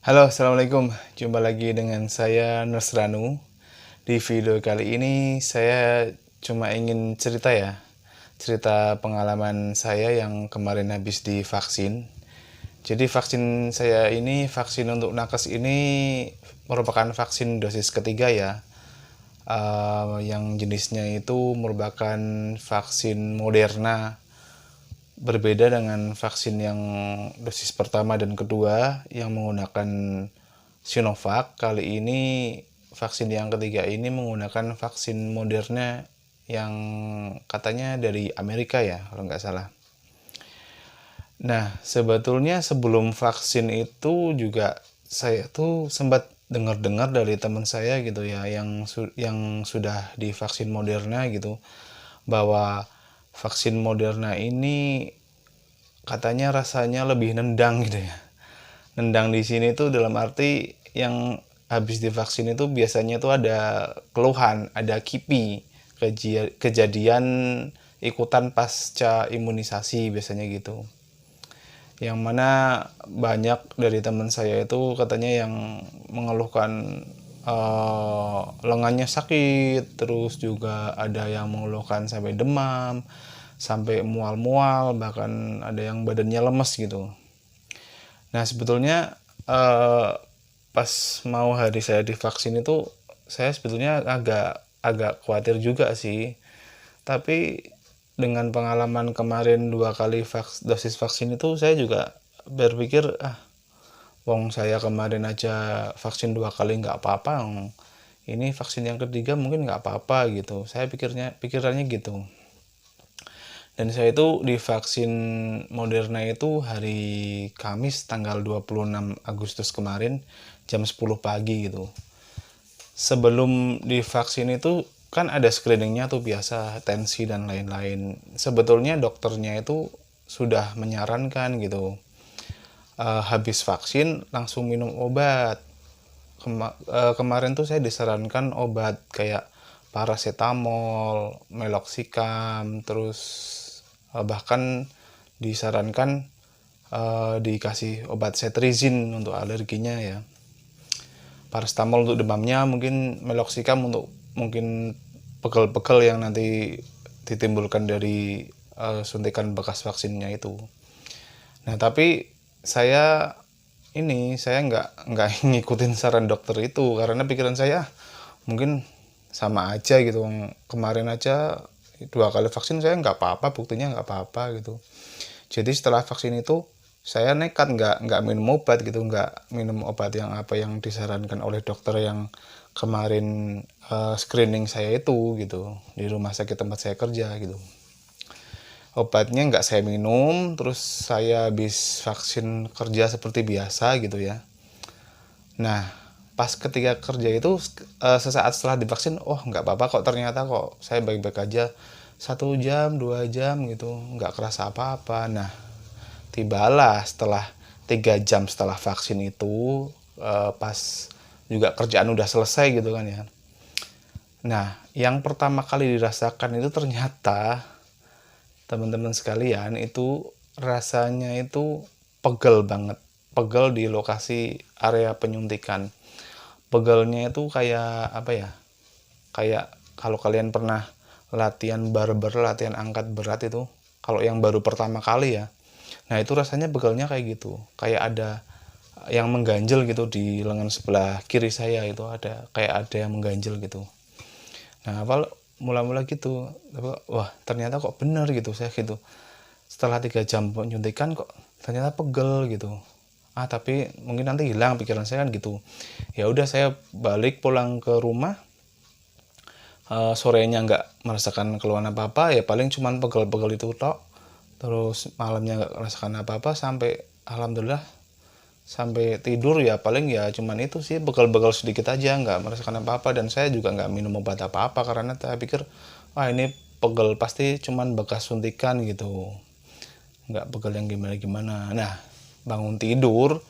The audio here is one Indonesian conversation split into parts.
Halo, assalamualaikum. Jumpa lagi dengan saya Nusranu. Di video kali ini saya cuma ingin cerita ya, cerita pengalaman saya yang kemarin habis divaksin. Jadi vaksin saya ini, vaksin untuk nakes ini merupakan vaksin dosis ketiga ya. Yang jenisnya itu merupakan vaksin Moderna. Berbeda dengan vaksin yang dosis pertama dan kedua yang menggunakan Sinovac, kali ini vaksin yang ketiga ini menggunakan vaksin Moderna yang katanya dari Amerika ya, kalau nggak salah. Nah, sebetulnya sebelum vaksin itu juga saya tuh sempat dengar-dengar dari teman saya gitu ya, yang sudah divaksin Moderna gitu, bahwa vaksin Moderna ini katanya rasanya lebih nendang gitu ya. Nendang di sini tuh dalam arti yang habis divaksin itu biasanya tuh ada keluhan, ada KIPI, kejadian ikutan pasca imunisasi biasanya gitu. Yang mana banyak dari teman saya itu katanya yang mengeluhkan lengannya sakit, terus juga ada yang mengeluhkan sampai demam, sampai mual-mual, bahkan ada yang badannya lemes gitu. Nah, sebetulnya pas mau hari saya divaksin itu saya sebetulnya agak agak khawatir juga sih. Tapi dengan pengalaman kemarin 2 kali dosis vaksin itu saya juga berpikir, wong saya kemarin aja vaksin 2 kali nggak apa-apa, ini vaksin yang ketiga mungkin nggak apa-apa gitu. Saya pikirannya gitu. Dan saya itu divaksin Moderna itu hari Kamis tanggal 26 Agustus kemarin jam 10 pagi gitu. Sebelum divaksin itu kan ada screeningnya tuh biasa, tensi dan lain-lain. Sebetulnya dokternya itu sudah menyarankan gitu, habis vaksin langsung minum obat. Kemarin tuh saya disarankan obat kayak paracetamol, meloxicam, terus bahkan disarankan dikasih obat cetirizine untuk alerginya ya. Paracetamol untuk demamnya, mungkin meloxicam untuk mungkin pegel-pegel yang nanti ditimbulkan dari suntikan bekas vaksinnya itu. Nah, tapi saya nggak ngikutin saran dokter itu karena pikiran saya mungkin sama aja gitu. Kemarin aja 2 kali vaksin saya nggak apa-apa, buktinya nggak apa-apa gitu. Jadi setelah vaksin itu saya nekat nggak minum obat gitu, nggak minum obat yang apa yang disarankan oleh dokter yang kemarin screening saya itu gitu di rumah sakit tempat saya kerja gitu. Obatnya nggak saya minum, terus saya habis vaksin kerja seperti biasa gitu ya. Nah, pas ketika kerja itu sesaat setelah divaksin, oh nggak apa-apa kok, ternyata kok saya baik-baik aja. 1 jam 2 jam gitu nggak kerasa apa-apa. Nah, tibalah setelah 3 jam setelah vaksin itu, pas juga kerjaan udah selesai gitu kan ya. Nah, yang pertama kali dirasakan itu ternyata teman-teman sekalian itu rasanya itu pegel banget, pegel di lokasi area penyuntikan. Pegelnya itu kayak apa ya, kayak kalau kalian pernah latihan barber, latihan angkat berat itu, kalau yang baru pertama kali ya, nah itu rasanya pegelnya kayak gitu, kayak ada yang mengganjel gitu di lengan sebelah kiri saya, itu ada yang mengganjel gitu. Nah, awal mula-mula gitu, wah ternyata kok bener gitu saya gitu. Setelah 3 jam penyuntikan kok ternyata pegel gitu. Tapi mungkin nanti hilang, pikiran saya kan gitu. Ya udah, saya balik pulang ke rumah. Sorenya nggak merasakan keluhan apa-apa, ya paling cuman pegel-pegel itu tok. Terus malamnya nggak merasakan apa-apa sampai alhamdulillah, sampai tidur ya paling ya cuman itu sih, bekal-bekal sedikit aja, nggak merasakan apa-apa. Dan saya juga nggak minum obat apa-apa karena saya pikir wah ini pegel pasti cuman bekas suntikan gitu, nggak pegel yang gimana-gimana. Nah, bangun tidur,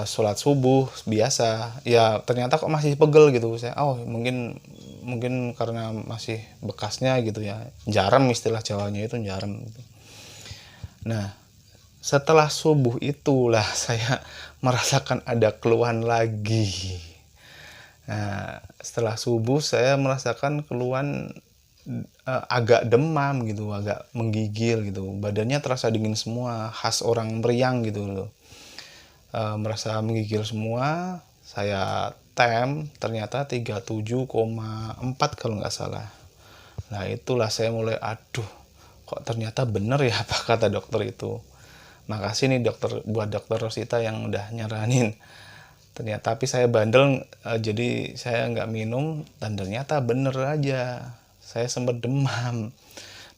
sholat subuh biasa ya ternyata kok masih pegel gitu. Saya mungkin mungkin karena masih bekasnya gitu ya, jaram, istilah Jawanya itu jaram gitu. Nah, setelah subuh itulah saya merasakan ada keluhan lagi. Nah, setelah subuh saya merasakan keluhan, agak demam gitu, agak menggigil gitu, badannya terasa dingin semua, khas orang meriang gitu loh. Merasa menggigil semua, saya ternyata 37,4 kalau nggak salah. Nah, itulah saya mulai, "Aduh, kok ternyata bener ya apa kata dokter itu." Makasih nih buat dokter Rosita yang udah nyaranin. Ternyata tapi saya bandel, jadi saya nggak minum dan ternyata bener aja. Saya sempat demam.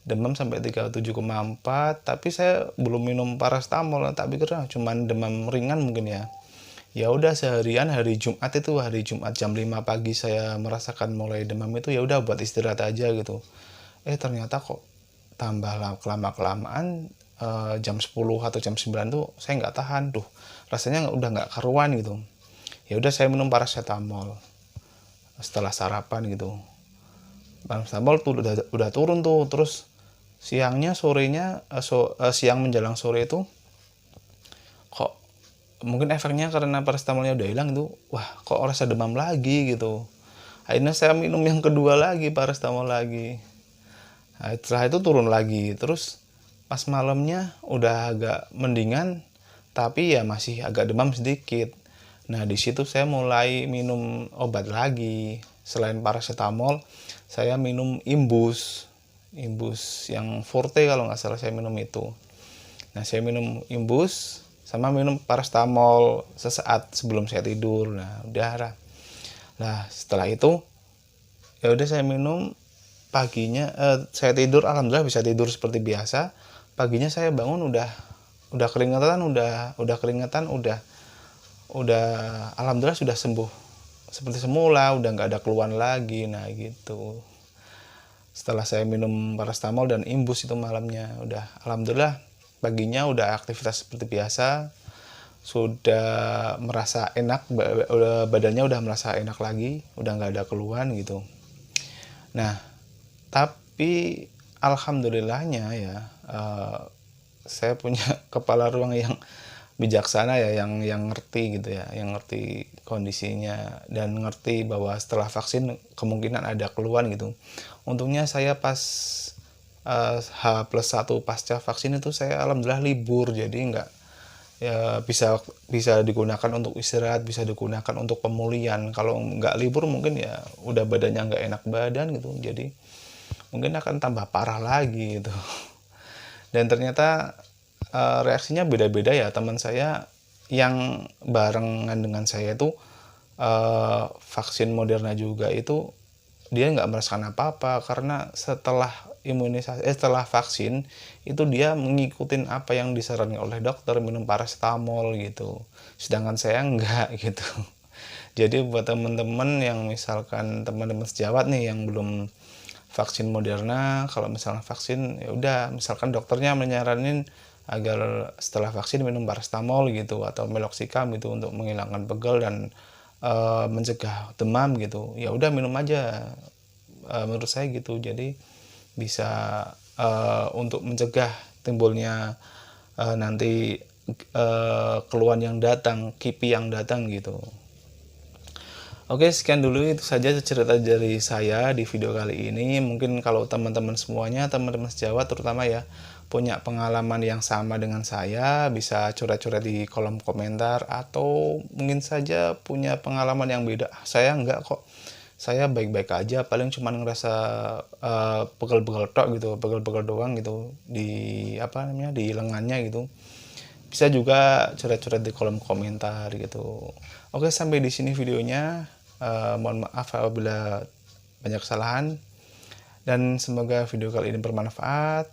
Demam sampai 37,4, tapi saya belum minum paracetamol, tak pikir cuman demam ringan mungkin ya. Ya udah seharian hari Jumat jam 5 pagi saya merasakan mulai demam itu, ya udah buat istirahat aja gitu. Ternyata kok tambah kelamaan jam 10 atau jam 9 tuh saya nggak tahan tuh. Rasanya udah nggak karuan gitu. Ya udah saya minum paracetamol setelah sarapan gitu. Paracetamol tuh udah turun tuh, terus siang menjelang sore itu kok mungkin efeknya karena paracetamolnya udah hilang itu, wah kok rasa demam lagi gitu. Akhirnya saya minum yang kedua lagi, paracetamol lagi. Nah, setelah itu turun lagi, terus pas malamnya udah agak mendingan, tapi ya masih agak demam sedikit. Nah, di situ saya mulai minum obat lagi. Selain paracetamol, saya minum Imbus. Imbus yang Forte kalau nggak salah saya minum itu. Nah, saya minum Imbus sama minum paracetamol sesaat sebelum saya tidur. Nah, udah lah. Nah, setelah itu ya udah saya minum. Paginya saya tidur, alhamdulillah bisa tidur seperti biasa. Paginya saya bangun udah keringetan, udah alhamdulillah sudah sembuh seperti semula, udah nggak ada keluhan lagi. Nah gitu, setelah saya minum paracetamol dan Imbus itu malamnya, udah alhamdulillah paginya udah aktivitas seperti biasa, sudah merasa enak, badannya udah merasa enak lagi, udah nggak ada keluhan gitu. Nah, tapi alhamdulillahnya ya, saya punya kepala ruang yang bijaksana ya, yang ngerti gitu ya, yang ngerti kondisinya dan ngerti bahwa setelah vaksin kemungkinan ada keluhan gitu. Untungnya saya pas H+1 pasca vaksin itu saya alhamdulillah libur, jadi nggak ya, bisa bisa digunakan untuk istirahat, bisa digunakan untuk pemulihan. Kalau nggak libur mungkin ya udah badannya nggak enak badan gitu, jadi mungkin akan tambah parah lagi gitu. Dan ternyata reaksinya beda-beda ya, teman saya yang barengan dengan saya itu vaksin Moderna juga itu, dia nggak merasakan apa-apa karena setelah vaksin itu dia mengikuti apa yang disarankan oleh dokter, minum paracetamol gitu, sedangkan saya enggak gitu. Jadi buat teman-teman yang misalkan teman-teman sejawat nih yang belum vaksin Moderna, kalau misalnya vaksin ya udah, misalkan dokternya menyaranin agar setelah vaksin minum paracetamol gitu atau meloxicam gitu untuk menghilangkan pegal dan mencegah demam gitu, ya udah minum aja, menurut saya gitu. Jadi bisa untuk mencegah timbulnya nanti keluhan yang datang, kipi yang datang gitu. Oke, sekian dulu itu saja cerita dari saya di video kali ini. Mungkin kalau teman-teman semuanya, teman-teman sejawat terutama ya, punya pengalaman yang sama dengan saya, bisa coret-coret di kolom komentar, atau mungkin saja punya pengalaman yang beda. Saya enggak kok, saya baik-baik aja, paling cuma ngerasa pegel-pegel tok gitu, pegel-pegel doang gitu di apa namanya, di lengannya gitu. Bisa juga coret-coret di kolom komentar gitu. Oke, sampai di sini videonya. Mohon maaf apabila banyak kesalahan, dan semoga video kali ini bermanfaat.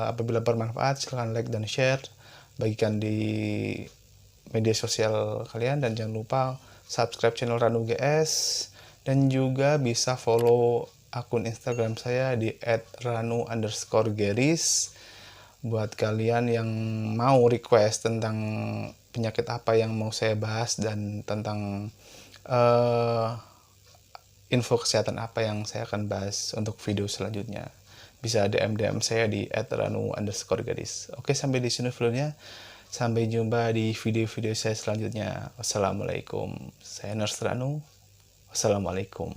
Apabila bermanfaat, silahkan like dan share, bagikan di media sosial kalian, dan jangan lupa subscribe channel Ranu GS, dan juga bisa follow akun Instagram saya di @ranu_geris. Buat kalian yang mau request tentang penyakit apa yang mau saya bahas dan tentang info kesehatan apa yang saya akan bahas untuk video selanjutnya. bisa DM saya di @ranu_gadis. Oke, sampai di sini videonya. Sampai jumpa di video-video saya selanjutnya. Wassalamualaikum. Saya Nurse Ranu. Wassalamualaikum.